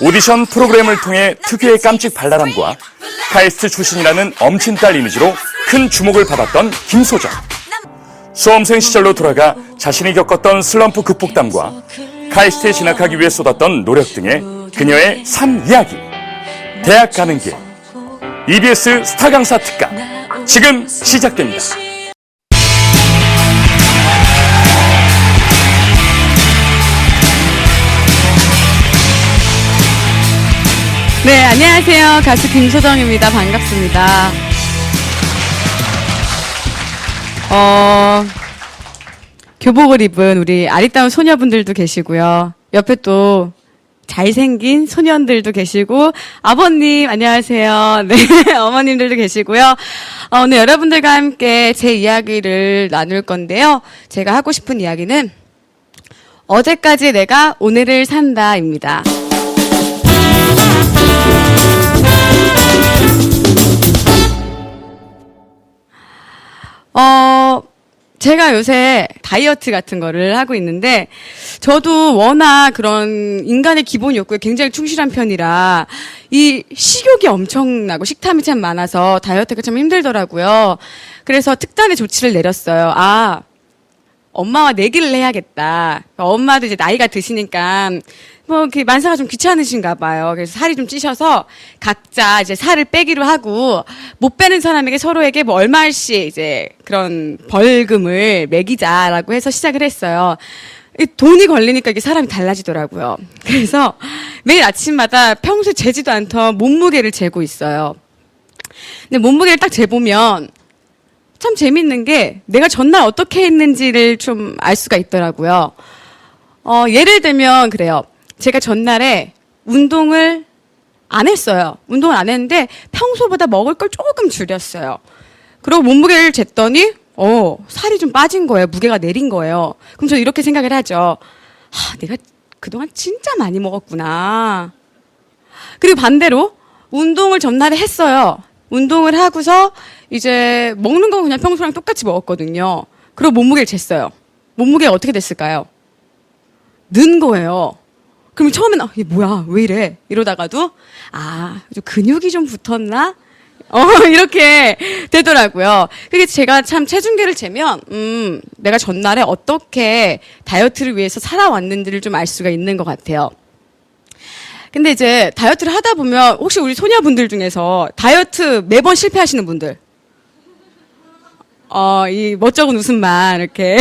오디션 프로그램을 통해 특유의 깜찍 발랄함과 카이스트 출신이라는 엄친딸 이미지로 큰 주목을 받았던 김소정. 수험생 시절로 돌아가 자신이 겪었던 슬럼프 극복담과 카이스트에 진학하기 위해 쏟았던 노력 등의 그녀의 삶 이야기. 대학 가는 길. EBS 스타 강사 특강. 지금 시작됩니다. 네, 안녕하세요. 가수 김소정입니다. 반갑습니다. 교복을 입은 우리 아리따운 소녀분들도 계시고요. 옆에 또 잘생긴 소년들도 계시고, 아버님, 안녕하세요. 네, 어머님들도 계시고요. 오늘 여러분들과 함께 제 이야기를 나눌 건데요. 제가 하고 싶은 이야기는 어제까지 내가 오늘을 산다입니다. 제가 요새 다이어트 같은 거를 하고 있는데, 저도 워낙 그런 인간의 기본 욕구에 굉장히 충실한 편이라, 이 식욕이 엄청나고 식탐이 참 많아서 다이어트가 참 힘들더라고요. 그래서 특단의 조치를 내렸어요. 엄마와 내기를 해야겠다. 엄마도 이제 나이가 드시니까 만사가 좀 귀찮으신가 봐요. 그래서 살이 좀 찌셔서 각자 이제 살을 빼기로 하고, 못 빼는 사람에게 서로에게 얼마씩 이제 그런 벌금을 매기자라고 해서 시작을 했어요. 돈이 걸리니까 이게 사람이 달라지더라고요. 그래서 매일 아침마다 평소에 재지도 않던 몸무게를 재고 있어요. 근데 몸무게를 딱 재보면 참 재밌는 게 내가 전날 어떻게 했는지를 좀 알 수가 있더라고요. 예를 들면 그래요. 제가 전날에 운동을 안 했어요. 운동을 안 했는데 평소보다 먹을 걸 조금 줄였어요. 그리고 몸무게를 쟀더니 살이 좀 빠진 거예요. 무게가 내린 거예요. 그럼 저 이렇게 생각을 하죠. 내가 그동안 진짜 많이 먹었구나. 그리고 반대로 운동을 전날에 했어요. 운동을 하고서 이제 먹는 건 그냥 평소랑 똑같이 먹었거든요. 그리고 몸무게를 쟀어요. 몸무게가 어떻게 됐을까요? 는 거예요. 그럼 처음에는 이게 뭐야, 왜 이래? 이러다가도 좀 근육이 좀 붙었나? 이렇게 되더라고요. 그게 제가 참 체중계를 재면 내가 전날에 어떻게 다이어트를 위해서 살아왔는지를 좀 알 수가 있는 것 같아요. 근데 이제 다이어트를 하다 보면 혹시 우리 소녀분들 중에서 다이어트 매번 실패하시는 분들, 이 멋쩍은 웃음만 이렇게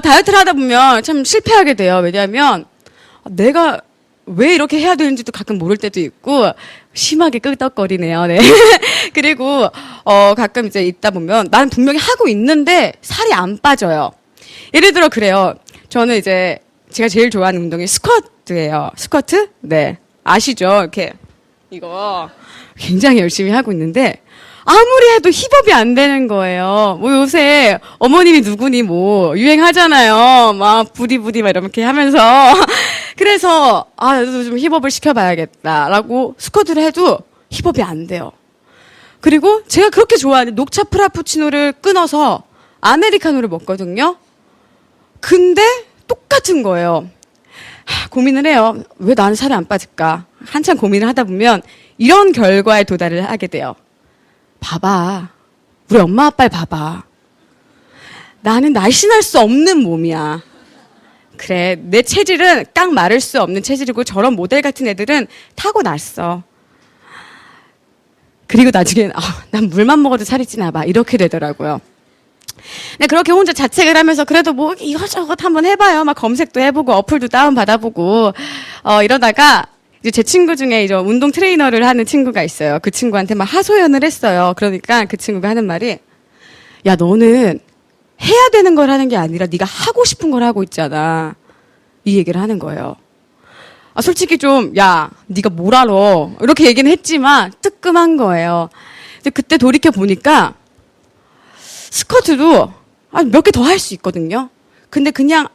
다이어트를 하다 보면 참 실패하게 돼요. 왜냐하면 내가 왜 이렇게 해야 되는지도 가끔 모를 때도 있고 심하게 끄덕거리네요. 네. 그리고 가끔 이제 있다 보면 나는 분명히 하고 있는데 살이 안 빠져요. 예를 들어 그래요. 저는 이제 제가 제일 좋아하는 운동이 스쿼트예요. 스쿼트? 네. 아시죠? 이렇게 이거 굉장히 열심히 하고 있는데 아무리 해도 힙업이 안 되는 거예요. 요새 어머님이 누구니 유행하잖아요. 부디부디 이렇게 하면서. 그래서 나도 좀 힙업을 시켜봐야겠다라고 스쿼트를 해도 힙업이 안 돼요. 그리고 제가 그렇게 좋아하는 녹차 프라푸치노를 끊어서 아메리카노를 먹거든요. 근데 똑같은 거예요. 고민을 해요. 왜 나는 살이 안 빠질까? 한참 고민을 하다 보면 이런 결과에 도달을 하게 돼요. 봐봐. 우리 엄마 아빠를 봐봐. 나는 날씬할 수 없는 몸이야. 그래, 내 체질은 깡 마를 수 없는 체질이고 저런 모델 같은 애들은 타고났어. 그리고 나중엔 난 물만 먹어도 살이 찌나 봐. 이렇게 되더라고요. 근데 그렇게 혼자 자책을 하면서 그래도 이것저것 한번 해봐요. 검색도 해보고 어플도 다운받아보고 이러다가 이제 제 친구 중에 이제 운동 트레이너를 하는 친구가 있어요. 그 친구한테 하소연을 했어요. 그러니까 그 친구가 하는 말이, 야, 너는 해야 되는 걸 하는 게 아니라 네가 하고 싶은 걸 하고 있잖아. 이 얘기를 하는 거예요. 솔직히 좀, 야, 네가 뭘 알아? 이렇게 얘기는 했지만 뜨끔한 거예요. 근데 그때 돌이켜 보니까 스쿼트도 몇 개 더 할 수 있거든요. 근데 그냥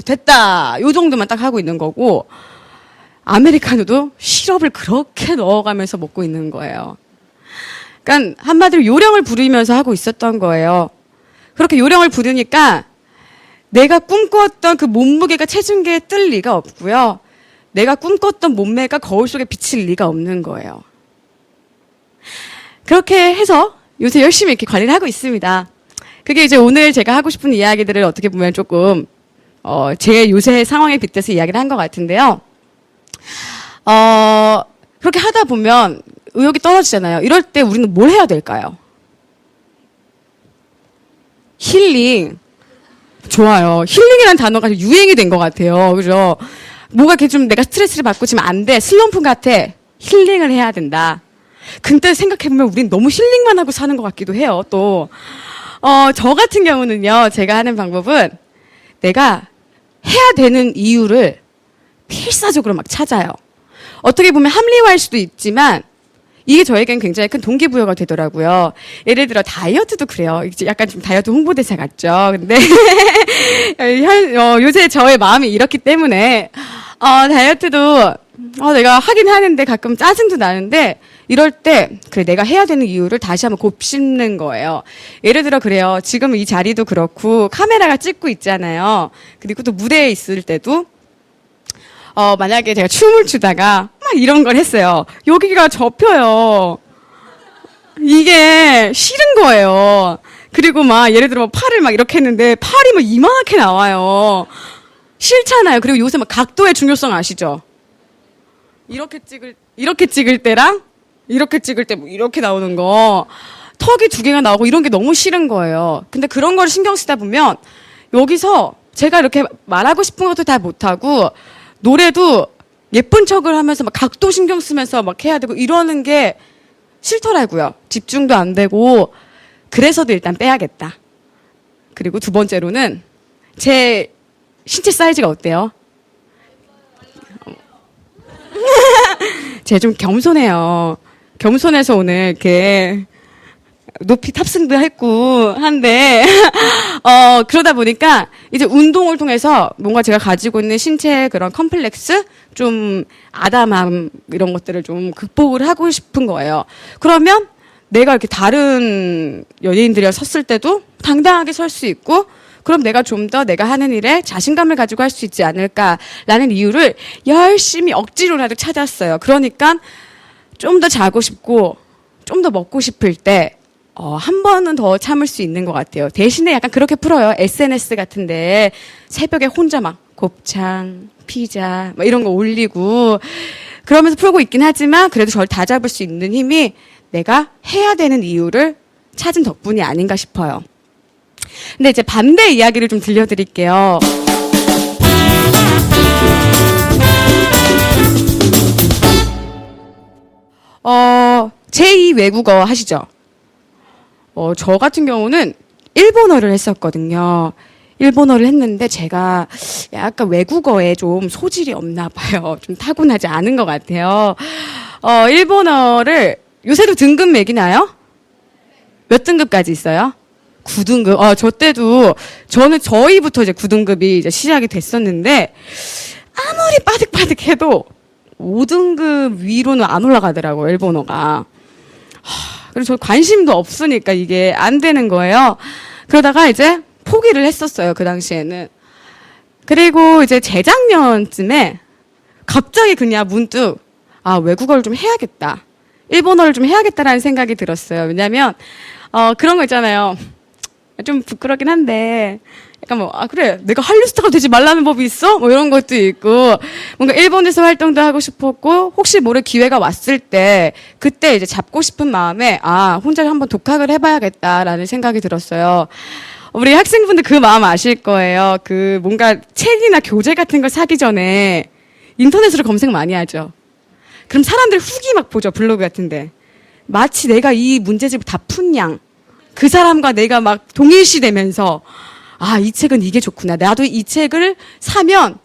됐다. 요 정도만 딱 하고 있는 거고, 아메리카노도 시럽을 그렇게 넣어가면서 먹고 있는 거예요. 그러니까 한마디로 요령을 부리면서 하고 있었던 거예요. 그렇게 요령을 부르니까 내가 꿈꾸었던 그 몸무게가 체중계에 뜰 리가 없고요. 내가 꿈꿨던 몸매가 거울 속에 비칠 리가 없는 거예요. 그렇게 해서 요새 열심히 이렇게 관리를 하고 있습니다. 그게 이제 오늘 제가 하고 싶은 이야기들을 어떻게 보면 조금 제 요새 상황에 빗대서 이야기를 한 것 같은데요. 그렇게 하다 보면 의욕이 떨어지잖아요. 이럴 때 우리는 뭘 해야 될까요? 힐링. 좋아요. 힐링이라는 단어가 유행이 된 것 같아요. 그죠? 뭐가 이렇게 좀 내가 스트레스를 받고 지금 안 돼. 슬럼프 같아. 힐링을 해야 된다. 근데 생각해보면 우린 너무 힐링만 하고 사는 것 같기도 해요. 또. 저 같은 경우는요. 제가 하는 방법은 내가 해야 되는 이유를 필사적으로 막 찾아요. 어떻게 보면 합리화할 수도 있지만 이게 저에겐 굉장히 큰 동기부여가 되더라고요. 예를 들어 다이어트도 그래요. 이제 약간 좀 다이어트 홍보대사 같죠. 근데 요새 저의 마음이 이렇기 때문에 다이어트도 내가 하긴 하는데 가끔 짜증도 나는데 이럴 때 그래 내가 해야 되는 이유를 다시 한번 곱씹는 거예요. 예를 들어 그래요. 지금 이 자리도 그렇고 카메라가 찍고 있잖아요. 그리고 또 무대에 있을 때도 만약에 제가 춤을 추다가 막 이런 걸 했어요. 여기가 접혀요. 이게 싫은 거예요. 그리고 막 예를 들어 팔을 막 이렇게 했는데 팔이 막 이만하게 나와요. 싫잖아요. 그리고 요새 막 각도의 중요성 아시죠? 이렇게 찍을 때랑 이렇게 찍을 때 뭐 이렇게 나오는 거 턱이 두 개가 나오고 이런 게 너무 싫은 거예요. 근데 그런 걸 신경 쓰다 보면 여기서 제가 이렇게 말하고 싶은 것도 다 못하고 노래도 예쁜 척을 하면서 막 각도 신경 쓰면서 막 해야 되고 이러는 게 싫더라고요. 집중도 안 되고 그래서도 일단 빼야겠다. 그리고 두 번째로는 제 신체 사이즈가 어때요? 제가 좀 겸손해요. 겸손해서 오늘 이렇게 높이 탑승도 했고 한데 그러다 보니까 이제 운동을 통해서 뭔가 제가 가지고 있는 신체의 그런 컴플렉스 좀 아담함 이런 것들을 좀 극복을 하고 싶은 거예요. 그러면 내가 이렇게 다른 연예인들이랑 섰을 때도 당당하게 설 수 있고 그럼 내가 좀 더 내가 하는 일에 자신감을 가지고 할 수 있지 않을까라는 이유를 열심히 억지로라도 찾았어요. 그러니까 좀 더 자고 싶고 좀 더 먹고 싶을 때 한 번은 더 참을 수 있는 것 같아요. 대신에 약간 그렇게 풀어요. SNS 같은데 새벽에 혼자 막 곱창, 피자 막 이런 거 올리고 그러면서 풀고 있긴 하지만 그래도 저를 다잡을 수 있는 힘이 내가 해야 되는 이유를 찾은 덕분이 아닌가 싶어요. 근데 이제 반대 이야기를 좀 들려드릴게요. 제2 외국어 하시죠? 저 같은 경우는 일본어를 했었거든요. 일본어를 했는데 제가 약간 외국어에 좀 소질이 없나 봐요. 좀 타고나지 않은 것 같아요. 일본어를 요새도 등급 매기나요? 몇 등급까지 있어요? 9등급. 저 때도 저는 저희부터 이제 9등급이 이제 시작이 됐었는데 아무리 빠득빠득해도 5등급 위로는 안 올라가더라고요, 일본어가. 그래서 저 관심도 없으니까 이게 안 되는 거예요. 그러다가 이제 포기를 했었어요, 그 당시에는. 그리고 이제 재작년쯤에 갑자기 그냥 문득 외국어를 좀 해야겠다. 일본어를 좀 해야겠다라는 생각이 들었어요. 왜냐면 그런 거 있잖아요. 좀 부끄럽긴 한데 약간 그래 내가 한류스타가 되지 말라는 법이 있어? 뭐 이런 것도 있고 뭔가 일본에서 활동도 하고 싶었고 혹시 모를 기회가 왔을 때 그때 이제 잡고 싶은 마음에 혼자 한번 독학을 해봐야겠다라는 생각이 들었어요. 우리 학생분들 그 마음 아실 거예요. 그 뭔가 책이나 교재 같은 걸 사기 전에 인터넷으로 검색 많이 하죠. 그럼 사람들 후기 막 보죠. 블로그 같은데. 마치 내가 이 문제집을 다 푼 양. 그 사람과 내가 막 동일시 되면서 이 책은 이게 좋구나. 나도 이 책을 사면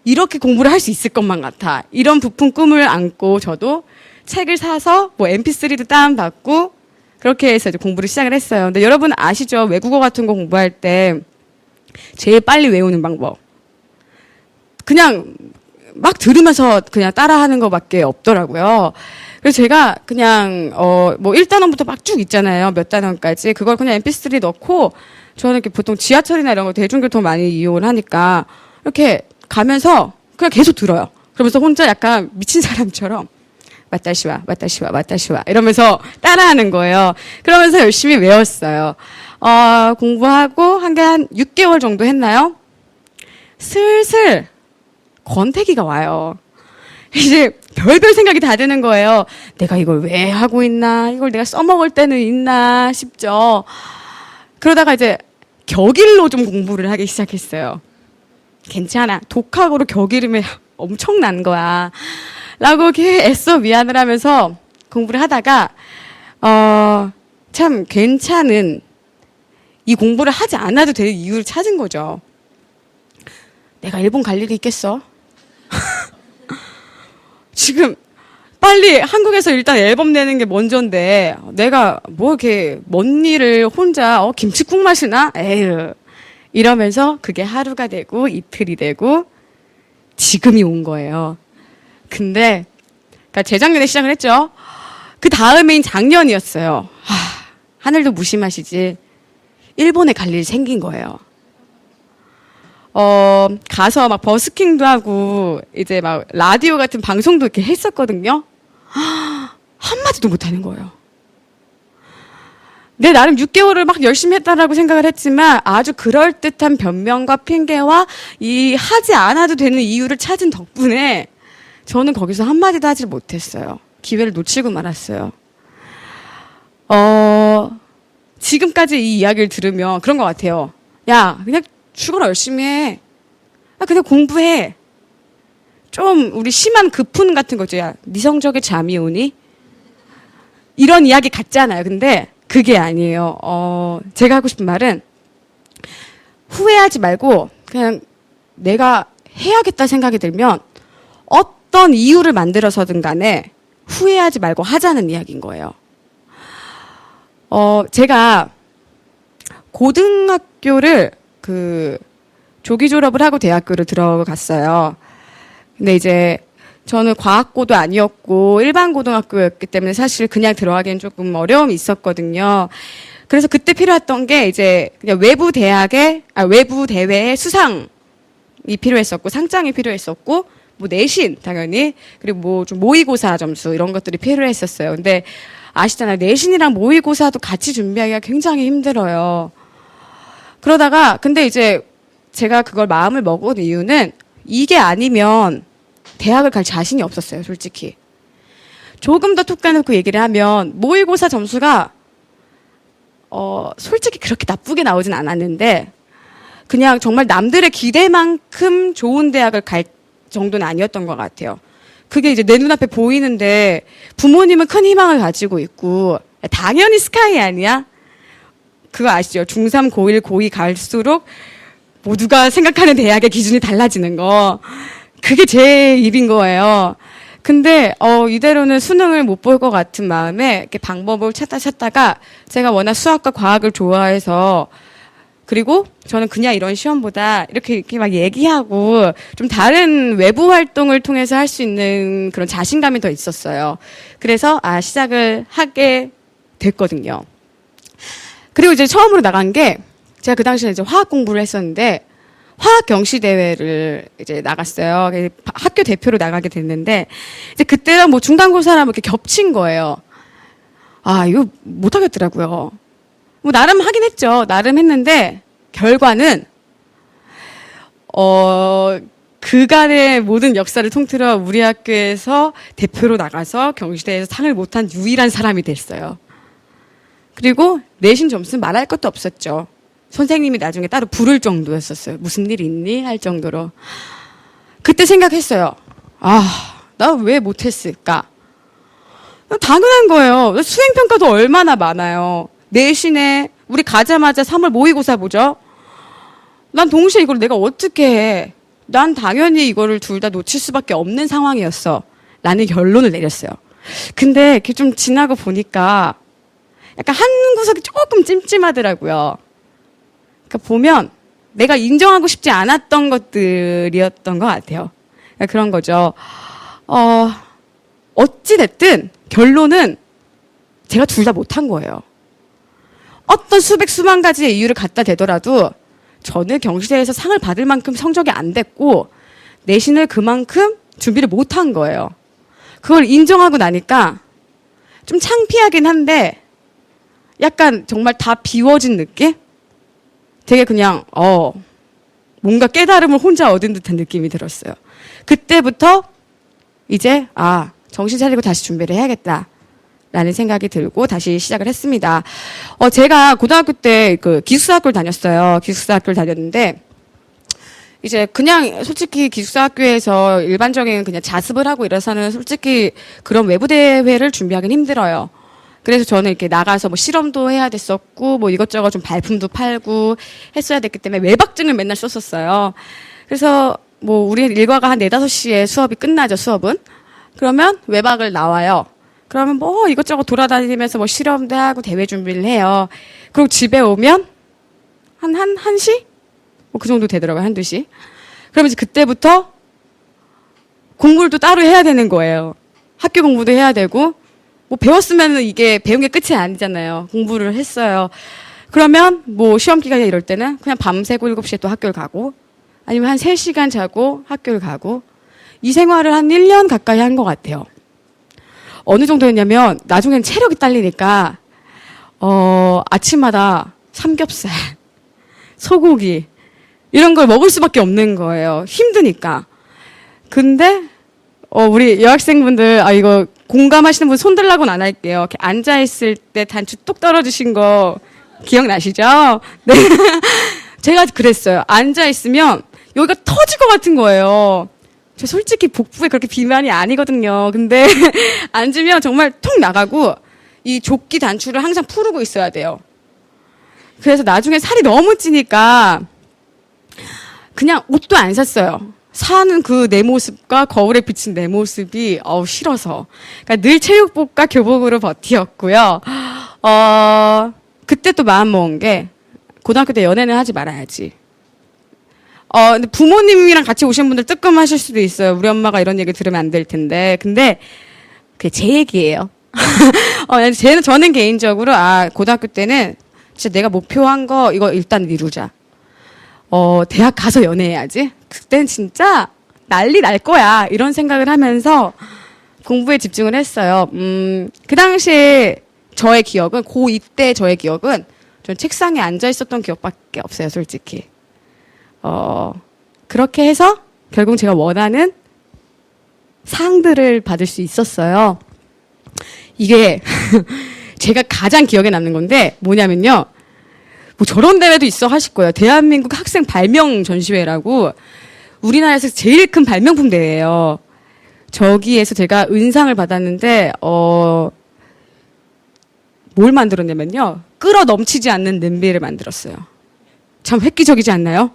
이렇게 공부를 할 수 있을 것만 같아. 이런 부푼 꿈을 안고 저도 책을 사서 뭐 MP3도 다운받고 그렇게 해서 이제 공부를 시작을 했어요. 근데 여러분 아시죠? 외국어 같은 거 공부할 때 제일 빨리 외우는 방법. 그냥 막 들으면서 그냥 따라하는 것밖에 없더라고요. 그래서 제가 그냥 뭐 1단원부터 막 쭉 있잖아요. 몇 단원까지. 그걸 그냥 MP3 넣고 저는 이렇게 보통 지하철이나 이런 거 대중교통 많이 이용을 하니까 이렇게 가면서 그냥 계속 들어요. 그러면서 혼자 약간 미친 사람처럼 와타시와 와타시와 와타시와 이러면서 따라하는 거예요. 그러면서 열심히 외웠어요. 공부하고 한 게 한 6개월 정도 했나요? 슬슬 권태기가 와요. 이제 별별 생각이 다 드는 거예요. 내가 이걸 왜 하고 있나? 이걸 내가 써먹을 때는 있나 싶죠. 그러다가 이제 격일로 좀 공부를 하기 시작했어요. 괜찮아. 독학으로 격일이면 엄청난 거야. 라고 이렇게 애써 위안을 하면서 공부를 하다가, 참 괜찮은 이 공부를 하지 않아도 될 이유를 찾은 거죠. 내가 일본 갈 일이 있겠어? 지금 빨리 한국에서 일단 앨범 내는 게 먼저인데 내가 뭐 이렇게 먼 일을 혼자 김치국 마시나? 에휴. 이러면서 그게 하루가 되고 이틀이 되고 지금이 온 거예요. 근데 그러니까 재작년에 시작을 했죠. 그 다음에인 작년이었어요. 하늘도 무심하시지. 일본에 갈 일이 생긴 거예요. 가서 막 버스킹도 하고 이제 막 라디오 같은 방송도 이렇게 했었거든요. 한마디도 못하는 거예요. 내 나름 6개월을 막 열심히 했다라고 생각을 했지만 아주 그럴듯한 변명과 핑계와 이 하지 않아도 되는 이유를 찾은 덕분에 저는 거기서 한마디도 하지 못했어요. 기회를 놓치고 말았어요. 지금까지 이 이야기를 들으면 그런 것 같아요. 야, 그냥 죽어라 열심히 해. 그냥 공부해. 좀 우리 심한 급훈 같은 거죠. 야, 네 성적에 잠이 오니? 이런 이야기 같잖아요. 근데 그게 아니에요. 제가 하고 싶은 말은 후회하지 말고 그냥 내가 해야겠다 생각이 들면 어떤 이유를 만들어서든 간에 후회하지 말고 하자는 이야기인 거예요. 제가 고등학교를 조기 졸업을 하고 대학교를 들어갔어요. 근데 이제 저는 과학고도 아니었고 일반 고등학교였기 때문에 사실 그냥 들어가기엔 조금 어려움이 있었거든요. 그래서 그때 필요했던 게 이제 그냥 외부 대회의 수상이 필요했었고 상장이 필요했었고 뭐 내신 당연히 그리고 뭐 좀 모의고사 점수 이런 것들이 필요했었어요. 근데 아시잖아요. 내신이랑 모의고사도 같이 준비하기가 굉장히 힘들어요. 그러다가 근데 이제 제가 그걸 마음을 먹은 이유는 이게 아니면 대학을 갈 자신이 없었어요. 솔직히. 조금 더 툭 까놓고 얘기를 하면 모의고사 점수가 솔직히 그렇게 나쁘게 나오진 않았는데 그냥 정말 남들의 기대만큼 좋은 대학을 갈 정도는 아니었던 것 같아요. 그게 이제 내 눈앞에 보이는데 부모님은 큰 희망을 가지고 있고 당연히 스카이 아니야? 그거 아시죠? 중3, 고1, 고2 갈수록 모두가 생각하는 대학의 기준이 달라지는 거. 그게 제 입인 거예요. 근데 이대로는 수능을 못 볼 것 같은 마음에 이렇게 방법을 찾다가 제가 워낙 수학과 과학을 좋아해서 그리고 저는 그냥 이런 시험보다 이렇게 막 얘기하고 좀 다른 외부 활동을 통해서 할 수 있는 그런 자신감이 더 있었어요. 그래서 시작을 하게 됐거든요. 그리고 이제 처음으로 나간 게 제가 그 당시에 이제 화학 공부를 했었는데 화학 경시 대회를 이제 나갔어요. 학교 대표로 나가게 됐는데 이제 그때랑 뭐 중간고사랑 이렇게 겹친 거예요. 이거 못 하겠더라고요. 뭐 나름 하긴 했죠. 나름 했는데 결과는 그간의 모든 역사를 통틀어 우리 학교에서 대표로 나가서 경시대회에서 상을 못한 유일한 사람이 됐어요. 그리고 내신 점수는 말할 것도 없었죠. 선생님이 나중에 따로 부를 정도였었어요. 무슨 일 있니? 할 정도로. 그때 생각했어요. 나 왜 못했을까? 당연한 거예요. 수행평가도 얼마나 많아요. 내신에 우리 가자마자 3월 모의고사 보죠. 난 동시에 이걸 내가 어떻게 해. 난 당연히 이거를 둘 다 놓칠 수밖에 없는 상황이었어. 라는 결론을 내렸어요. 근데 이렇게 좀 지나고 보니까 약간 한 구석이 조금 찜찜하더라고요. 그러니까 보면 내가 인정하고 싶지 않았던 것들이었던 것 같아요. 그러니까 그런 거죠. 어찌됐든 결론은 제가 둘 다 못한 거예요. 어떤 수만 가지의 이유를 갖다 대더라도 저는 경시대에서 상을 받을 만큼 성적이 안 됐고 내신을 그만큼 준비를 못한 거예요. 그걸 인정하고 나니까 좀 창피하긴 한데 약간 정말 다 비워진 느낌? 되게 그냥 뭔가 깨달음을 혼자 얻은 듯한 느낌이 들었어요. 그때부터 이제 정신 차리고 다시 준비를 해야겠다라는 생각이 들고 다시 시작을 했습니다. 제가 고등학교 때 그 기숙사 학교를 다녔어요. 기숙사 학교를 다녔는데 이제 그냥 솔직히 기숙사 학교에서 일반적인 그냥 자습을 하고 이래서는 솔직히 그런 외부 대회를 준비하기는 힘들어요. 그래서 저는 이렇게 나가서 뭐 실험도 해야 됐었고 뭐 이것저것 좀 발품도 팔고 했어야 됐기 때문에 외박증을 맨날 썼었어요. 그래서 뭐 우리 일과가 한 4, 5시에 수업이 끝나죠, 수업은. 그러면 외박을 나와요. 그러면 뭐 이것저것 돌아다니면서 뭐 실험도 하고 대회 준비를 해요. 그리고 집에 오면 한 1시? 뭐 그 정도 되더라고요, 1, 2시. 그러면 이제 그때부터 공부를 또 따로 해야 되는 거예요. 학교 공부도 해야 되고 뭐 배웠으면 이게 배운 게 끝이 아니잖아요. 공부를 했어요. 그러면 뭐 시험 기간에 이럴 때는 그냥 밤새고 7시에 또 학교를 가고 아니면 한 3시간 자고 학교를 가고 이 생활을 한 1년 가까이 한 것 같아요. 어느 정도였냐면 나중엔 체력이 딸리니까 아침마다 삼겹살, 소고기 이런 걸 먹을 수밖에 없는 거예요. 힘드니까. 근데 우리 여학생분들 이거 공감하시는 분 손 들라고는 안 할게요. 이렇게 앉아있을 때 단추 뚝 떨어지신 거 기억나시죠? 네. 제가 그랬어요. 앉아있으면 여기가 터질 것 같은 거예요. 저 솔직히 복부에 그렇게 비만이 아니거든요. 근데 앉으면 정말 톡 나가고 이 조끼 단추를 항상 풀고 있어야 돼요. 그래서 나중에 살이 너무 찌니까 그냥 옷도 안 샀어요. 사는 그 내 모습과 거울에 비친 내 모습이 싫어서. 그러니까 늘 체육복과 교복으로 버티었고요. 그때 또 마음 먹은 게 고등학교 때 연애는 하지 말아야지. 근데 부모님이랑 같이 오신 분들 뜨끔하실 수도 있어요. 우리 엄마가 이런 얘기 들으면 안 될 텐데. 근데 그게 제 얘기예요. 저는 개인적으로 고등학교 때는 진짜 내가 목표한 거 이거 일단 이루자. 대학 가서 연애해야지. 그땐 진짜 난리 날 거야. 이런 생각을 하면서 공부에 집중을 했어요. 그 당시에 저의 기억은, 고2 때 저의 기억은 전 책상에 앉아 있었던 기억밖에 없어요, 솔직히. 그렇게 해서 결국 제가 원하는 상들을 받을 수 있었어요. 이게 제가 가장 기억에 남는 건데 뭐냐면요. 뭐 저런 대회도 있어 하실 거예요. 대한민국 학생 발명 전시회라고 우리나라에서 제일 큰 발명품 대회예요. 저기에서 제가 은상을 받았는데 뭘 만들었냐면요. 끓어 넘치지 않는 냄비를 만들었어요. 참 획기적이지 않나요?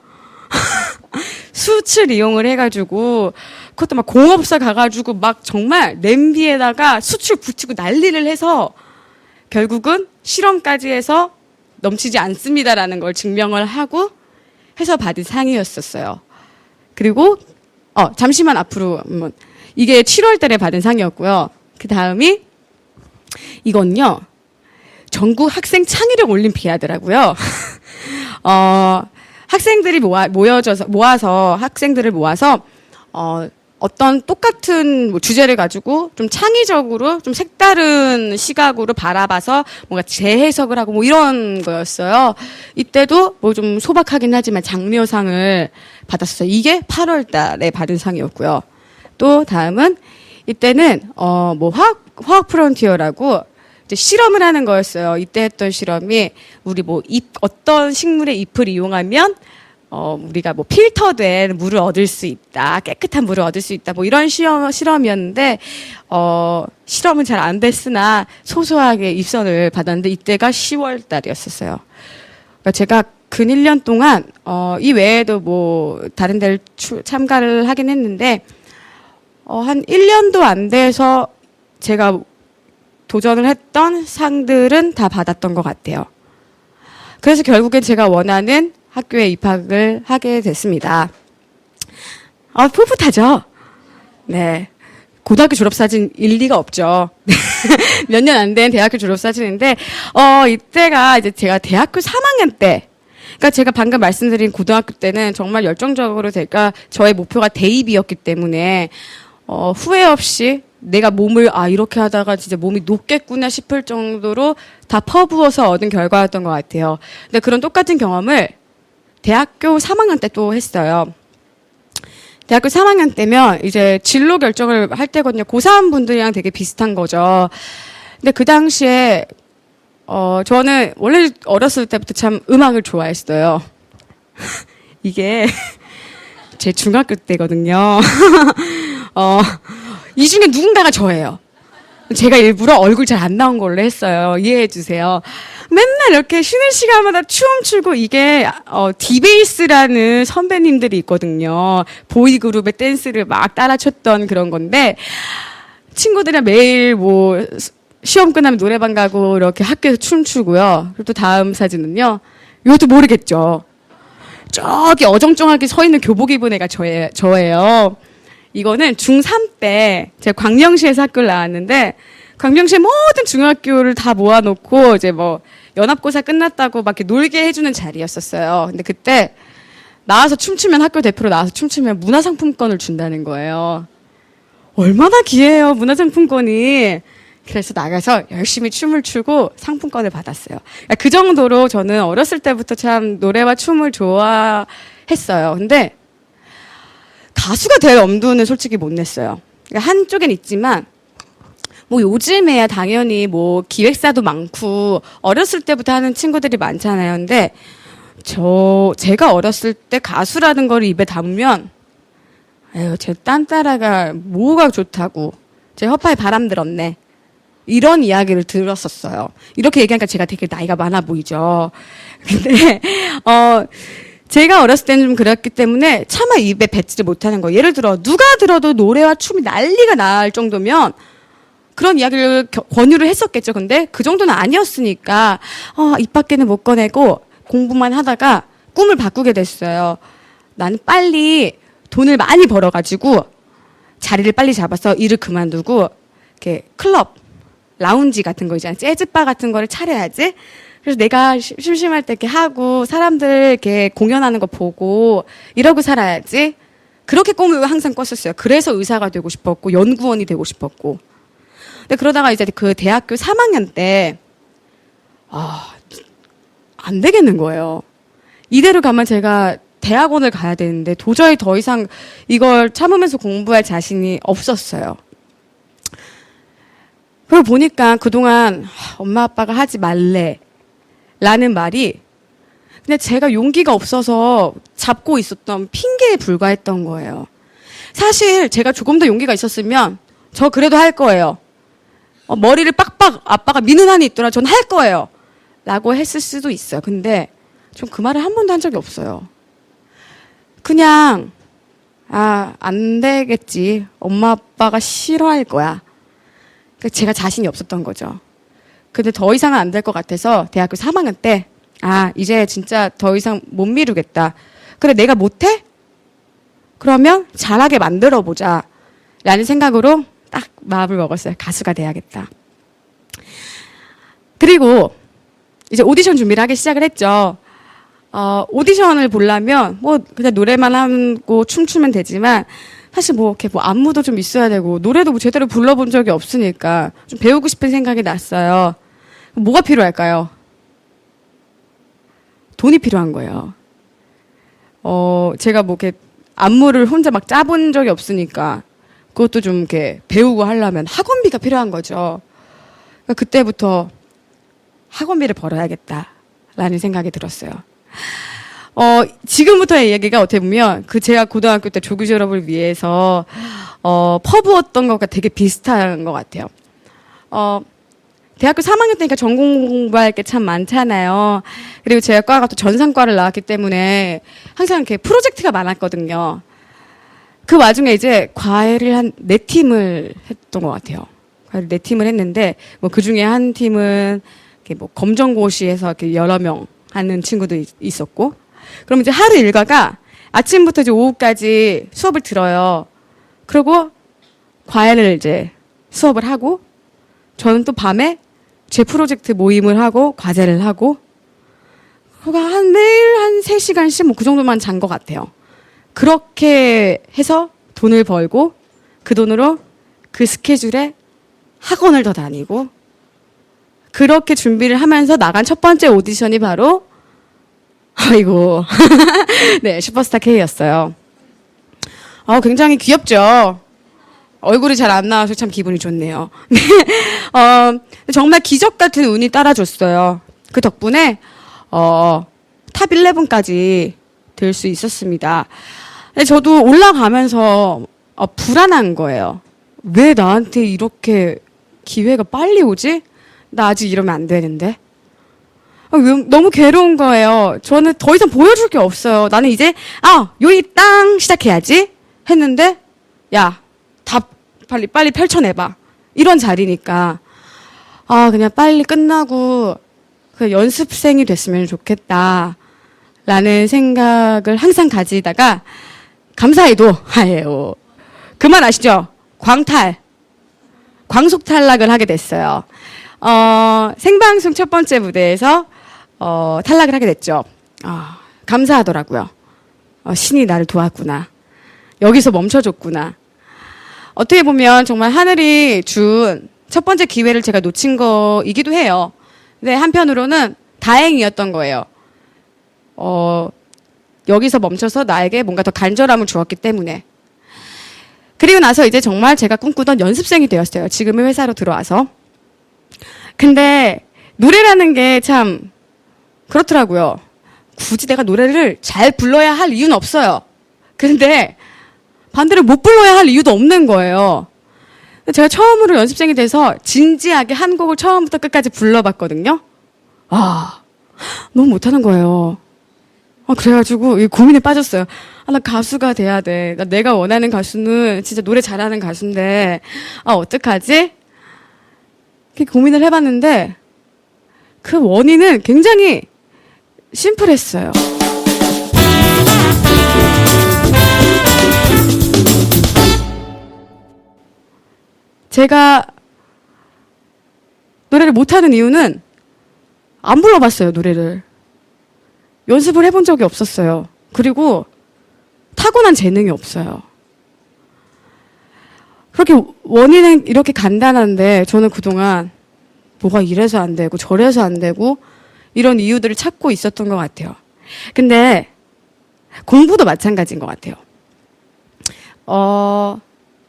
수치를 이용을 해가지고 그것도 막 공업사 가가지고 막 정말 냄비에다가 수출 붙이고 난리를 해서 결국은 실험까지 해서 넘치지 않습니다라는 걸 증명을 하고 해서 받은 상이었었어요. 그리고 잠시만 앞으로 한번 이게 7월 달에 받은 상이었고요. 그 다음이 이건요. 전국 학생 창의력 올림피아드라고요. 학생들이 모아서 학생들을 모아서 어떤 똑같은 뭐 주제를 가지고 좀 창의적으로 좀 색다른 시각으로 바라봐서 뭔가 재해석을 하고 뭐 이런 거였어요. 이때도 뭐 좀 소박하긴 하지만 장려상을 받았어요. 이게 8월 달에 받은 상이었고요. 또 다음은 이때는 뭐 화학 프론티어라고 이제 실험을 하는 거였어요. 이때 했던 실험이 우리 뭐 어떤 식물의 잎을 이용하면 우리가 뭐 필터된 물을 얻을 수 있다. 깨끗한 물을 얻을 수 있다. 뭐 이런 실험이었는데, 실험은 잘 안 됐으나 소소하게 입선을 받았는데, 이때가 10월 달이었었어요. 그러니까 제가 근 1년 동안, 이 외에도 뭐, 다른 데를 참가를 하긴 했는데, 한 1년도 안 돼서 제가 도전을 했던 상들은 다 받았던 것 같아요. 그래서 결국엔 제가 원하는 학교에 입학을 하게 됐습니다. 풋풋하죠? 네. 고등학교 졸업사진 일 리가 없죠. 몇 년 안 된 대학교 졸업사진인데, 이때가 이제 제가 대학교 3학년 때, 그러니까 제가 방금 말씀드린 고등학교 때는 정말 열정적으로 제가 저의 목표가 대입이었기 때문에, 후회 없이 내가 몸을 이렇게 하다가 진짜 몸이 녹겠구나 싶을 정도로 다 퍼부어서 얻은 결과였던 것 같아요. 근데 그런 똑같은 경험을 대학교 3학년 때 또 했어요. 대학교 3학년 때면 이제 진로 결정을 할 때거든요. 고3 분들이랑 되게 비슷한 거죠. 근데 그 당시에 저는 원래 어렸을 때부터 참 음악을 좋아했어요. 이게 제 중학교 때거든요. 이 중에 누군가가 저예요. 제가 일부러 얼굴 잘 안 나온 걸로 했어요. 이해해 주세요. 맨날 이렇게 쉬는 시간마다 춤추고 이게 디베이스라는 선배님들이 있거든요. 보이그룹의 댄스를 막 따라 췄던 그런 건데 친구들이랑 매일 뭐 시험 끝나면 노래방 가고 이렇게 학교에서 춤추고요. 그리고 또 다음 사진은요. 이것도 모르겠죠. 저기 어정쩡하게 서 있는 교복 입은 애가 저예요. 이거는 중3 때 제가 광명시에서 학교를 나왔는데 광명시의 모든 중학교를 다 모아놓고 이제 뭐 연합고사 끝났다고 막 이렇게 놀게 해주는 자리였었어요. 근데 그때 나와서 춤추면 학교 대표로 나와서 춤추면 문화상품권을 준다는 거예요. 얼마나 귀해요, 문화상품권이. 그래서 나가서 열심히 춤을 추고 상품권을 받았어요. 그러니까 그 정도로 저는 어렸을 때부터 참 노래와 춤을 좋아했어요. 근데 가수가 될 엄두는 솔직히 못 냈어요. 그러니까 한쪽엔 있지만 뭐 요즘에야 당연히 뭐 기획사도 많고 어렸을 때부터 하는 친구들이 많잖아요. 근데 제가 어렸을 때 가수라는 걸 입에 담으면 에휴, 제 딴따라가 뭐가 좋다고 제 허파에 바람 들었네. 이런 이야기를 들었었어요. 이렇게 얘기하니까 제가 되게 나이가 많아 보이죠. 근데 제가 어렸을 때는 좀 그랬기 때문에 차마 입에 뱉지를 못하는 거예요. 예를 들어 누가 들어도 노래와 춤이 난리가 날 정도면 그런 이야기를 권유를 했었겠죠. 근데 그 정도는 아니었으니까 입 밖에는 못 꺼내고 공부만 하다가 꿈을 바꾸게 됐어요. 나는 빨리 돈을 많이 벌어가지고 자리를 빨리 잡아서 일을 그만두고 이렇게 클럽, 라운지 같은 거 있잖아요. 재즈바 같은 거를 차려야지. 그래서 내가 심심할 때 이렇게 하고 사람들 이렇게 공연하는 거 보고 이러고 살아야지. 그렇게 꿈을 항상 꿨었어요. 그래서 의사가 되고 싶었고 연구원이 되고 싶었고. 근데 그러다가 이제 그 대학교 3학년 때 안 되겠는 거예요. 이대로 가면 제가 대학원을 가야 되는데 도저히 더 이상 이걸 참으면서 공부할 자신이 없었어요. 그러고 보니까 그동안 엄마 아빠가 하지 말래 라는 말이 근데 제가 용기가 없어서 잡고 있었던 핑계에 불과했던 거예요. 사실 제가 조금 더 용기가 있었으면 저 그래도 할 거예요. 머리를 빡빡 아빠가 미는 한이 있더라 전 할 거예요. 라고 했을 수도 있어요. 근데 전 그 말을 한 번도 한 적이 없어요. 그냥 안 되겠지. 엄마 아빠가 싫어할 거야. 제가 자신이 없었던 거죠. 근데 더 이상은 안 될 것 같아서 대학교 3학년 때 이제 진짜 더 이상 못 미루겠다. 그래 내가 못해? 그러면 잘하게 만들어 보자 라는 생각으로 딱 마음을 먹었어요. 가수가 돼야겠다. 그리고 이제 오디션 준비를 하기 시작을 했죠. 오디션을 보려면 뭐 그냥 노래만 하고 춤추면 되지만 사실 뭐 이렇게 뭐 안무도 좀 있어야 되고 노래도 뭐 제대로 불러본 적이 없으니까 좀 배우고 싶은 생각이 났어요. 뭐가 필요할까요? 돈이 필요한 거예요. 제가 뭐 이렇게 안무를 혼자 막 짜본 적이 없으니까 그것도 좀 이렇게 배우고 하려면 학원비가 필요한 거죠. 그러니까 그때부터 학원비를 벌어야겠다라는 생각이 들었어요. 지금부터의 얘기가 어떻게 보면 제가 고등학교 때 조기 졸업을 위해서 퍼부었던 것과 되게 비슷한 것 같아요. 대학교 3학년 때니까 전공 공부할 게 참 많잖아요. 그리고 제가 과가 또 전산과를 나왔기 때문에 항상 이렇게 프로젝트가 많았거든요. 그 와중에 이제 과외를 한 4팀을 했던 것 같아요. 과외를 4팀을 했는데 뭐 그 중에 한 팀은 이렇게 뭐 검정고시에서 이렇게 여러 명 하는 친구도 있었고, 그럼 이제 하루 일과가 아침부터 이제 오후까지 수업을 들어요. 그리고 과외를 이제 수업을 하고, 저는 또 밤에 제 프로젝트 모임을 하고 과제를 하고, 그가 매일 한 3시간씩 뭐 그 정도만 잔 것 같아요. 그렇게 해서 돈을 벌고 그 돈으로 그 스케줄에 학원을 더 다니고 그렇게 준비를 하면서 나간 첫 번째 오디션이 바로 아이고 네 슈퍼스타 K였어요. 굉장히 귀엽죠. 얼굴이 잘 안 나와서 참 기분이 좋네요. 정말 기적 같은 운이 따라줬어요. 그 덕분에 탑 11까지 될 수 있었습니다. 근데 저도 올라가면서 불안한 거예요. 왜 나한테 이렇게 기회가 빨리 오지? 나 아직 이러면 안 되는데. 너무 괴로운 거예요. 저는 더 이상 보여줄 게 없어요. 나는 이제 요이 땅 시작해야지 했는데 야, 다 빨리 펼쳐내봐. 이런 자리니까 그냥 빨리 끝나고 그 연습생이 됐으면 좋겠다 라는 생각을 항상 가지다가 감사히도 아예요. 그만 아시죠? 광속 탈락을 하게 됐어요. 생방송 첫 번째 무대에서 탈락을 하게 됐죠. 감사하더라고요. 신이 나를 도왔구나. 여기서 멈춰줬구나. 어떻게 보면 정말 하늘이 준 첫 번째 기회를 제가 놓친 거이기도 해요. 근데 한편으로는 다행이었던 거예요. 여기서 멈춰서 나에게 뭔가 더 간절함을 주었기 때문에. 그리고 나서 이제 정말 제가 꿈꾸던 연습생이 되었어요. 지금의 회사로 들어와서. 근데 노래라는 게 참 그렇더라고요. 굳이 내가 노래를 잘 불러야 할 이유는 없어요. 그런데 반대로 못 불러야 할 이유도 없는 거예요. 제가 처음으로 연습생이 돼서 진지하게 한 곡을 처음부터 끝까지 불러봤거든요. 너무 못하는 거예요. 그래가지고 이 고민에 빠졌어요. 나 가수가 돼야 돼. 내가 원하는 가수는 진짜 노래 잘하는 가수인데 어떡하지? 이렇게 고민을 해봤는데 그 원인은 굉장히 심플했어요. 제가 노래를 못하는 이유는 안 불러봤어요, 노래를. 연습을 해본 적이 없었어요. 그리고 타고난 재능이 없어요. 그렇게 원인은 이렇게 간단한데 저는 그동안 뭐가 이래서 안 되고 저래서 안 되고 이런 이유들을 찾고 있었던 것 같아요. 근데 공부도 마찬가지인 것 같아요.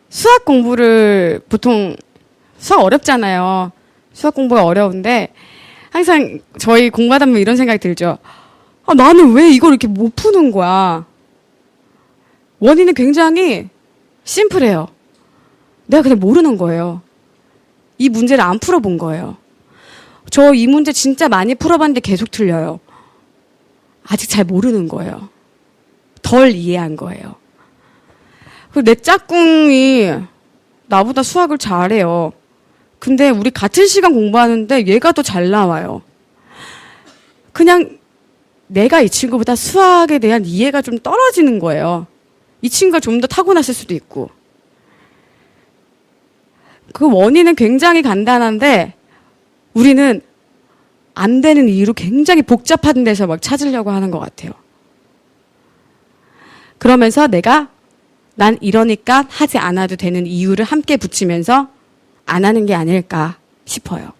수학 공부를 보통 수학 어렵잖아요. 수학 공부가 어려운데 항상 저희 공부하다 보면 이런 생각이 들죠. 나는 왜 이걸 이렇게 못 푸는 거야? 원인은 굉장히 심플해요. 내가 그냥 모르는 거예요. 이 문제를 안 풀어본 거예요. 저 이 문제 진짜 많이 풀어봤는데 계속 틀려요. 아직 잘 모르는 거예요. 덜 이해한 거예요. 그리고 내 짝꿍이 나보다 수학을 잘해요. 근데 우리 같은 시간 공부하는데 얘가 더 잘 나와요. 그냥 내가 이 친구보다 수학에 대한 이해가 좀 떨어지는 거예요. 이 친구가 좀 더 타고났을 수도 있고. 그 원인은 굉장히 간단한데 우리는 안 되는 이유로 굉장히 복잡한 데서 막 찾으려고 하는 것 같아요. 그러면서 난 이러니까 하지 않아도 되는 이유를 함께 붙이면서 안 하는 게 아닐까 싶어요.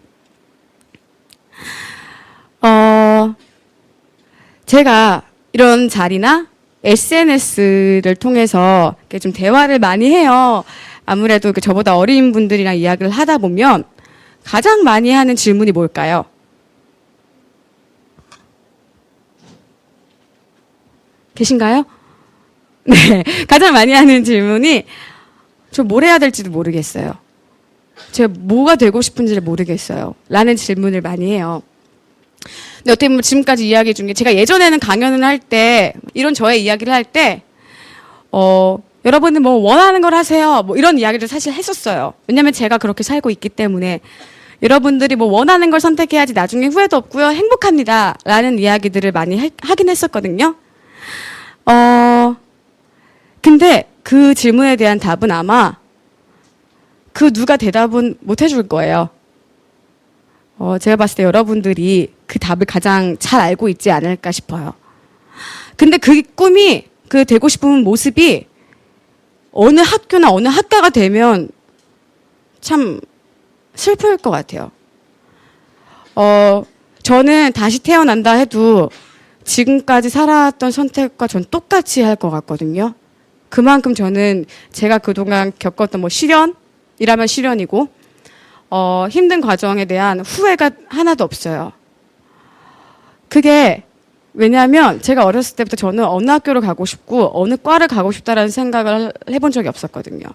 제가 이런 자리나 SNS를 통해서 좀 대화를 많이 해요. 아무래도 저보다 어린 분들이랑 이야기를 하다 보면 가장 많이 하는 질문이 뭘까요? 계신가요? 네. 가장 많이 하는 질문이 저 뭘 해야 될지도 모르겠어요. 제가 뭐가 되고 싶은지를 모르겠어요. 라는 질문을 많이 해요. 근데 어떻게 보면 지금까지 이야기 중에 제가 예전에는 강연을 할 때 이런 저의 이야기를 할 때 여러분들 뭐 원하는 걸 하세요. 뭐 이런 이야기를 사실 했었어요. 왜냐면 제가 그렇게 살고 있기 때문에 여러분들이 뭐 원하는 걸 선택해야지 나중에 후회도 없고요. 행복합니다. 라는 이야기들을 많이 하긴 했었거든요. 근데 그 질문에 대한 답은 아마 그 누가 대답은 못 해줄 거예요. 제가 봤을 때 여러분들이 그 답을 가장 잘 알고 있지 않을까 싶어요. 근데 그 꿈이, 그 되고 싶은 모습이 어느 학교나 어느 학과가 되면 참 슬플 것 같아요. 저는 다시 태어난다 해도 지금까지 살아왔던 선택과 전 똑같이 할 것 같거든요. 그만큼 저는 제가 그동안 겪었던 뭐 시련이라면 시련이고, 힘든 과정에 대한 후회가 하나도 없어요. 그게 왜냐하면 제가 어렸을 때부터 저는 어느 학교를 가고 싶고 어느 과를 가고 싶다라는 생각을 해본 적이 없었거든요.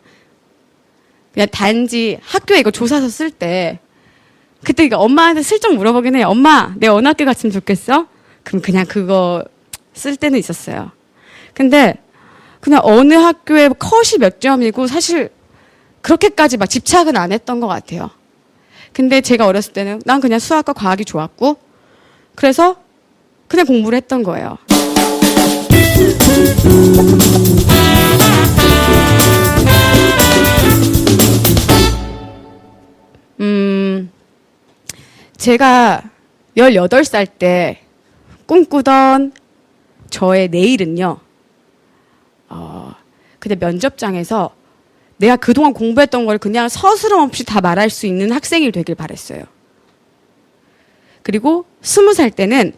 그냥 단지 학교에 이거 조사서 쓸 때 그때 이거 엄마한테 슬쩍 물어보긴 해요. 엄마, 내 어느 학교 갔으면 좋겠어? 그럼 그냥 그거 쓸 때는 있었어요. 근데 그냥 어느 학교에 컷이 몇 점이고 사실 그렇게까지 막 집착은 안 했던 것 같아요. 근데 제가 어렸을 때는 난 그냥 수학과 과학이 좋았고 그래서 그냥 공부를 했던 거예요. 제가 18살 때 꿈꾸던 저의 내일은요, 근데 면접장에서 내가 그동안 공부했던 걸 그냥 서스럼 없이 다 말할 수 있는 학생이 되길 바랬어요. 그리고 20살 때는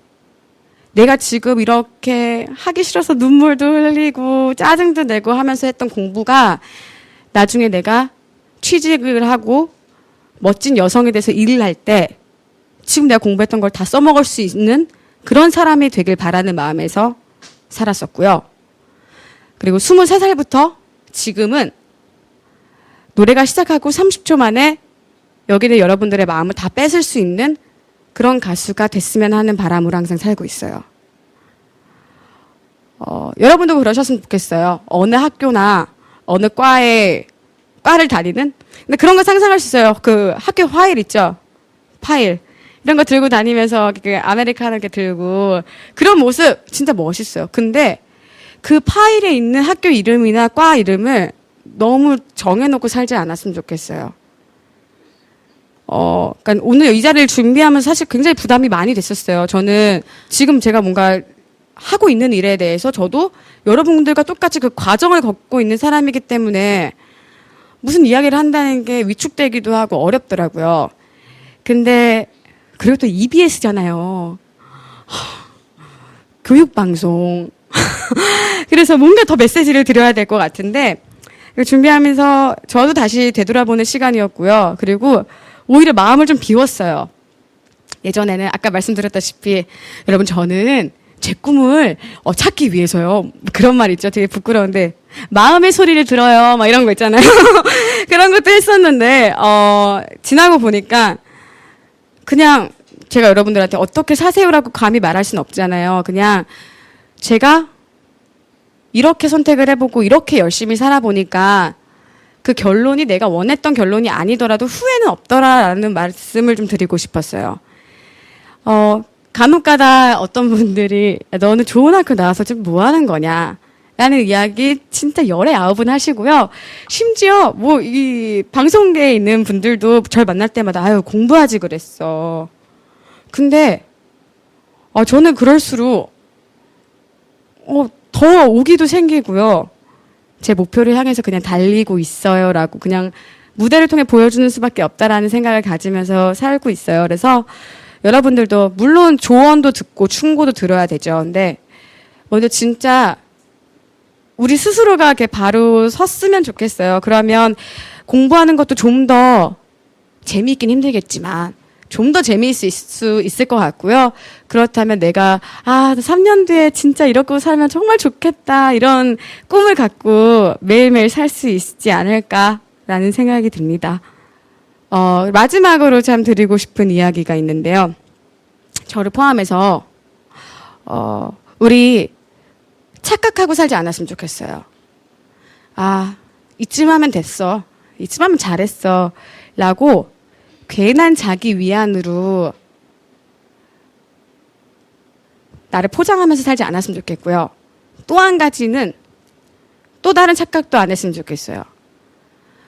내가 지금 이렇게 하기 싫어서 눈물도 흘리고 짜증도 내고 하면서 했던 공부가 나중에 내가 취직을 하고 멋진 여성에 대해서 일을 할 때 지금 내가 공부했던 걸 다 써먹을 수 있는 그런 사람이 되길 바라는 마음에서 살았었고요. 그리고 23살부터 지금은 노래가 시작하고 30초 만에 여기는 여러분들의 마음을 다 뺏을 수 있는 그런 가수가 됐으면 하는 바람으로 항상 살고 있어요. 여러분도 그러셨으면 좋겠어요. 어느 학교나 어느 과를 다니는? 근데 그런 거 상상할 수 있어요. 그 학교 파일 있죠? 파일. 이런 거 들고 다니면서 아메리카노 이렇게 들고 그런 모습 진짜 멋있어요. 근데 그 파일에 있는 학교 이름이나 과 이름을 너무 정해놓고 살지 않았으면 좋겠어요. 그러니까 오늘 이 자리를 준비하면서 사실 굉장히 부담이 많이 됐었어요. 저는 지금 제가 뭔가 하고 있는 일에 대해서 저도 여러분들과 똑같이 그 과정을 겪고 있는 사람이기 때문에 무슨 이야기를 한다는 게 위축되기도 하고 어렵더라고요. 근데 그리고 또 EBS잖아요. 교육방송. 그래서 뭔가 더 메시지를 드려야 될 것 같은데 준비하면서 저도 다시 되돌아보는 시간이었고요. 그리고 오히려 마음을 좀 비웠어요. 예전에는 아까 말씀드렸다시피 여러분 저는 제 꿈을 찾기 위해서요. 그런 말 있죠. 되게 부끄러운데 마음의 소리를 들어요. 막 이런 거 있잖아요. 그런 것도 했었는데 지나고 보니까 그냥 제가 여러분들한테 어떻게 사세요라고 감히 말할 수는 없잖아요. 그냥 제가 이렇게 선택을 해보고 이렇게 열심히 살아보니까 그 결론이 내가 원했던 결론이 아니더라도 후회는 없더라라는 말씀을 좀 드리고 싶었어요. 간혹가다 어떤 분들이 너는 좋은 학교 나와서 지금 뭐 하는 거냐 라는 이야기 진짜 열에 아홉은 하시고요. 심지어 뭐 이 방송계에 있는 분들도 절 만날 때마다 아유 공부하지 그랬어. 근데 저는 그럴수록 더 오기도 생기고요. 제 목표를 향해서 그냥 달리고 있어요라고 그냥 무대를 통해 보여주는 수밖에 없다라는 생각을 가지면서 살고 있어요. 그래서 여러분들도 물론 조언도 듣고 충고도 들어야 되죠. 근데 먼저 진짜 우리 스스로가 이렇게 바로 섰으면 좋겠어요. 그러면 공부하는 것도 좀 더 재미있긴 힘들겠지만 좀 더 재미있을 수 있을 것 같고요. 그렇다면 내가 3년 뒤에 진짜 이러고 살면 정말 좋겠다 이런 꿈을 갖고 매일매일 살 수 있지 않을까라는 생각이 듭니다. 마지막으로 참 드리고 싶은 이야기가 있는데요. 저를 포함해서 우리 착각하고 살지 않았으면 좋겠어요. 이쯤 하면 됐어. 이쯤 하면 잘했어. 라고 괜한 자기 위안으로 나를 포장하면서 살지 않았으면 좋겠고요. 또 한 가지는 또 다른 착각도 안 했으면 좋겠어요.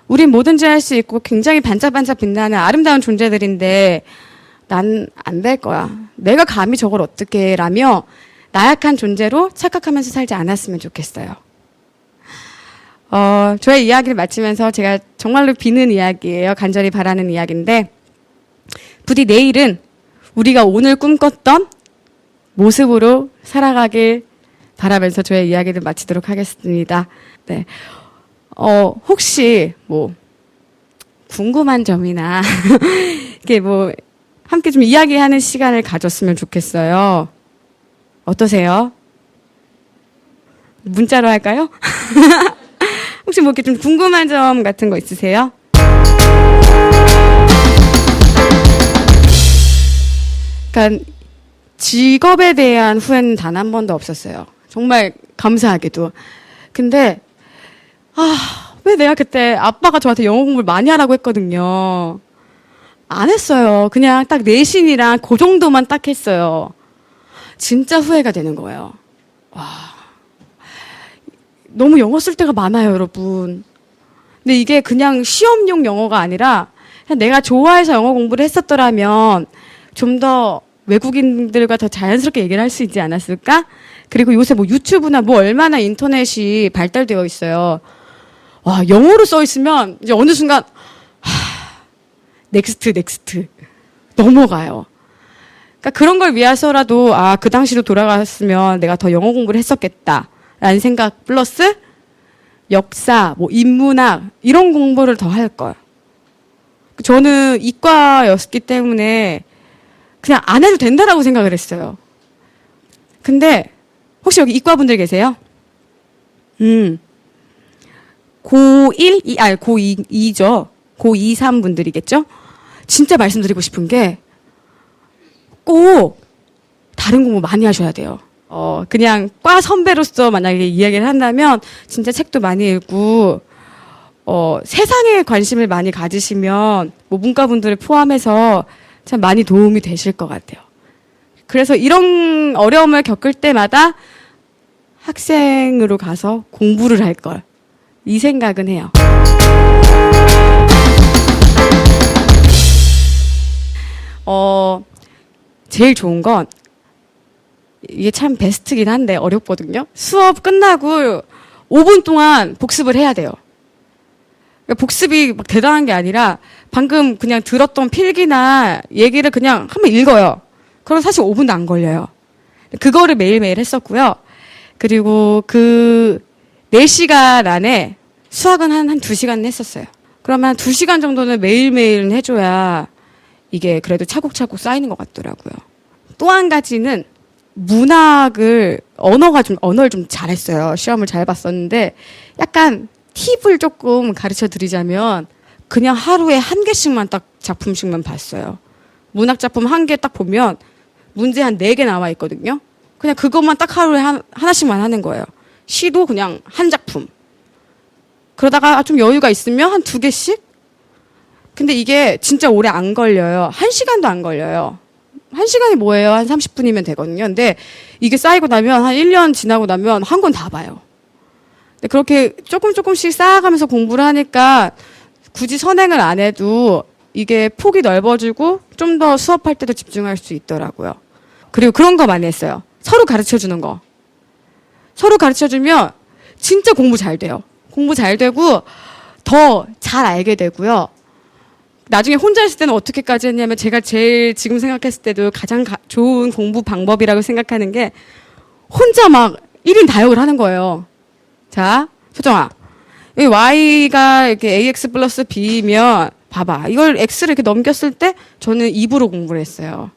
우린 뭐든지 할 수 있고 굉장히 반짝반짝 빛나는 아름다운 존재들인데 난 안 될 거야. 내가 감히 저걸 어떻게 해 라며 나약한 존재로 착각하면서 살지 않았으면 좋겠어요. 저의 이야기를 마치면서 제가 정말로 비는 이야기예요. 간절히 바라는 이야기인데, 부디 내일은 우리가 오늘 꿈꿨던 모습으로 살아가길 바라면서 저의 이야기를 마치도록 하겠습니다. 네. 혹시 뭐 궁금한 점이나 이렇게 뭐 함께 좀 이야기하는 시간을 가졌으면 좋겠어요. 어떠세요? 문자로 할까요? 혹시 뭐 이렇게 좀 궁금한 점 같은 거 있으세요? 그러니까 직업에 대한 후회는 단 한 번도 없었어요. 정말 감사하게도. 근데 왜 내가 그때 아빠가 저한테 영어 공부를 많이 하라고 했거든요. 안 했어요. 그냥 딱 내신이랑 그 정도만 딱 했어요. 진짜 후회가 되는 거예요. 너무 영어 쓸 때가 많아요, 여러분. 근데 이게 그냥 시험용 영어가 아니라 그냥 내가 좋아해서 영어 공부를 했었더라면 좀 더 외국인들과 더 자연스럽게 얘기를 할 수 있지 않았을까? 그리고 요새 뭐 유튜브나 뭐 얼마나 인터넷이 발달되어 있어요. 영어로 써 있으면 이제 어느 순간 넥스트 넘어가요. 그러니까 그런 걸 위해서라도 그 당시로 돌아갔으면 내가 더 영어 공부를 했었겠다라는 생각 플러스 역사, 뭐 인문학 이런 공부를 더 할 걸. 저는 이과였기 때문에 그냥 안 해도 된다라고 생각을 했어요. 근데 혹시 여기 이과분들 계세요? 고2죠. 고2, 3분들이겠죠? 진짜 말씀드리고 싶은 게 꼭 다른 공부 많이 하셔야 돼요. 그냥 과 선배로서 만약에 이야기를 한다면 진짜 책도 많이 읽고 세상에 관심을 많이 가지시면 뭐 문과분들을 포함해서 참 많이 도움이 되실 것 같아요. 그래서 이런 어려움을 겪을 때마다 학생으로 가서 공부를 할 걸. 이 생각은 해요. 제일 좋은 건 이게 참 베스트긴 한데 어렵거든요. 수업 끝나고 5분 동안 복습을 해야 돼요. 그러니까 복습이 막 대단한 게 아니라 방금 그냥 들었던 필기나 얘기를 그냥 한번 읽어요. 그럼 사실 5분도 안 걸려요. 그거를 매일매일 했었고요. 그리고 그 4시간 안에 수학은 한 2시간 했었어요. 그러면 한 2시간 정도는 매일매일 해줘야 이게 그래도 차곡차곡 쌓이는 것 같더라고요. 또 한 가지는 문학을 언어를 좀 잘했어요. 시험을 잘 봤었는데 약간 팁을 조금 가르쳐 드리자면 그냥 하루에 1개씩만 딱 작품씩만 봤어요. 문학 작품 1개 딱 보면 문제 한 4개 나와 있거든요. 그냥 그것만 딱 하루에 하나씩만 하는 거예요. 시도 그냥 한 작품. 그러다가 좀 여유가 있으면 한 2개씩? 근데 이게 진짜 오래 안 걸려요. 1시간도 안 걸려요. 1시간이 뭐예요? 한 30분이면 되거든요. 근데 이게 쌓이고 나면 한 1년 지나고 나면 한 권 다 봐요. 근데 그렇게 조금씩 쌓아가면서 공부를 하니까 굳이 선행을 안 해도 이게 폭이 넓어지고 좀 더 수업할 때도 집중할 수 있더라고요. 그리고 그런 거 많이 했어요. 서로 가르쳐 주는 거. 서로 가르쳐 주면 진짜 공부 잘 돼요. 공부 잘 되고 더 잘 알게 되고요. 나중에 혼자 있을 때는 어떻게까지 했냐면 제가 제일 지금 생각했을 때도 가장 좋은 공부 방법이라고 생각하는 게 혼자 막 1인 다역을 하는 거예요. 자, 소정아. 이 y가 이렇게 ax 플러스 b면 봐봐. 이걸 x를 이렇게 넘겼을 때 저는 입으로 공부를 했어요.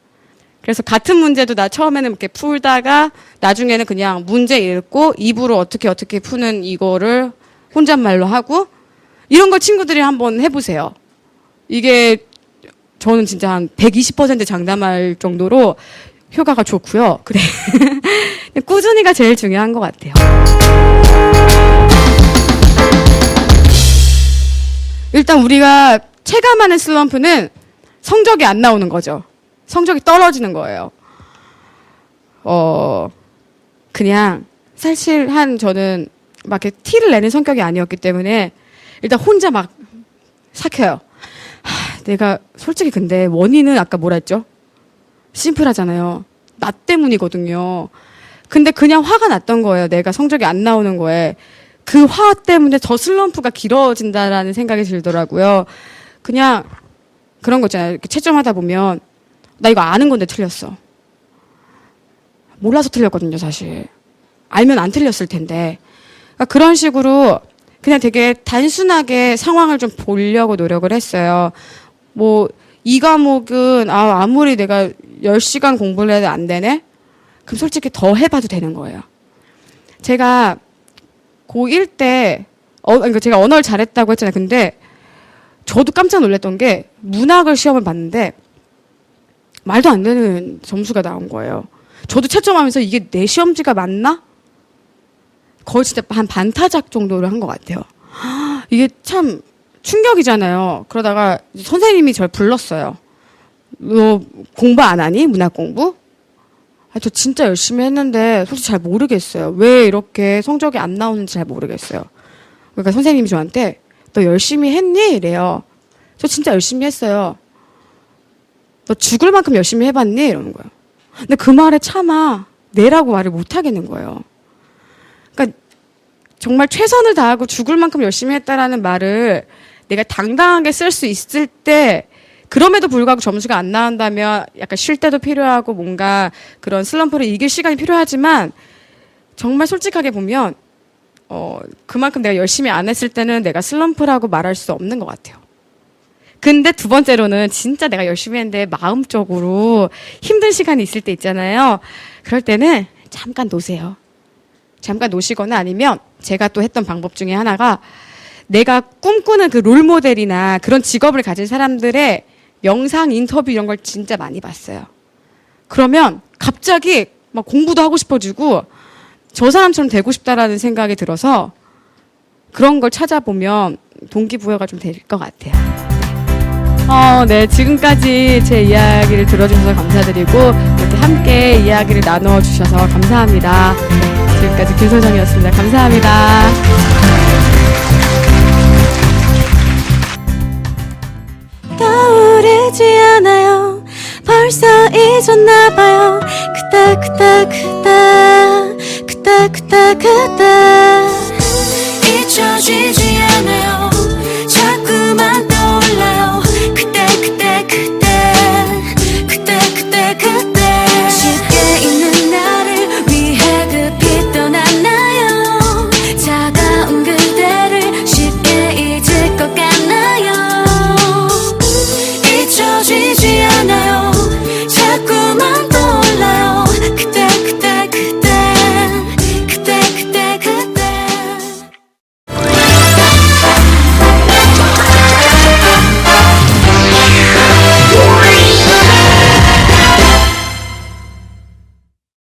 그래서 같은 문제도 나 처음에는 이렇게 풀다가 나중에는 그냥 문제 읽고 입으로 어떻게 푸는 이거를 혼잣말로 하고 이런 걸 친구들이 한번 해보세요. 이게 저는 진짜 한 120% 장담할 정도로 효과가 좋고요. 그래. 꾸준히가 제일 중요한 것 같아요. 일단 우리가 체감하는 슬럼프는 성적이 안 나오는 거죠. 성적이 떨어지는 거예요. 그냥 사실 저는 막 이렇게 티를 내는 성격이 아니었기 때문에 일단 혼자 막 삭혀요. 내가 솔직히 근데 원인은 아까 뭐라 했죠? 심플하잖아요. 나 때문이거든요. 근데 그냥 화가 났던 거예요. 내가 성적이 안 나오는 거에. 그 화 때문에 더 슬럼프가 길어진다라는 생각이 들더라고요. 그냥 그런 거 있잖아요. 이렇게 채점하다 보면 나 이거 아는 건데 틀렸어. 몰라서 틀렸거든요, 사실. 알면 안 틀렸을 텐데. 그러니까 그런 식으로 그냥 되게 단순하게 상황을 좀 보려고 노력을 했어요. 뭐 이 과목은 아무리 내가 10시간 공부를 해도 안 되네? 그럼 솔직히 더 해봐도 되는 거예요. 제가 고1 때 그러니까 제가 언어를 잘했다고 했잖아요. 근데 저도 깜짝 놀랐던 게 문학을 시험을 봤는데 말도 안 되는 점수가 나온 거예요. 저도 채점하면서 이게 내 시험지가 맞나? 거의 진짜 한 반타작 정도를 한 것 같아요. 이게 참 충격이잖아요. 그러다가 선생님이 저를 불렀어요. 너 공부 안 하니? 문학 공부? 저 진짜 열심히 했는데 솔직히 잘 모르겠어요. 왜 이렇게 성적이 안 나오는지 잘 모르겠어요. 그러니까 선생님이 저한테 너 열심히 했니? 이래요. 저 진짜 열심히 했어요. 너 죽을 만큼 열심히 해봤니? 이러는 거예요. 근데 그 말에 차마 내라고 말을 못 하겠는 거예요. 그러니까 정말 최선을 다하고 죽을 만큼 열심히 했다라는 말을 내가 당당하게 쓸 수 있을 때 그럼에도 불구하고 점수가 안 나온다면 약간 쉴 때도 필요하고 뭔가 그런 슬럼프를 이길 시간이 필요하지만 정말 솔직하게 보면 그만큼 내가 열심히 안 했을 때는 내가 슬럼프라고 말할 수 없는 것 같아요. 근데 두 번째로는 진짜 내가 열심히 했는데 마음적으로 힘든 시간이 있을 때 있잖아요. 그럴 때는 잠깐 놓으세요. 잠깐 놓으시거나 아니면 제가 또 했던 방법 중에 하나가 내가 꿈꾸는 그 롤모델이나 그런 직업을 가진 사람들의 영상 인터뷰 이런 걸 진짜 많이 봤어요. 그러면 갑자기 막 공부도 하고 싶어지고 저 사람처럼 되고 싶다라는 생각이 들어서 그런 걸 찾아보면 동기부여가 좀 될 것 같아요. 네. 지금까지 제 이야기를 들어주셔서 감사드리고 이렇게 함께 이야기를 나눠주셔서 감사합니다. 지금까지 김소정이었습니다. 감사합니다. 떠오르지 않아요. 벌써 잊었나봐요. 그때 잊혀지지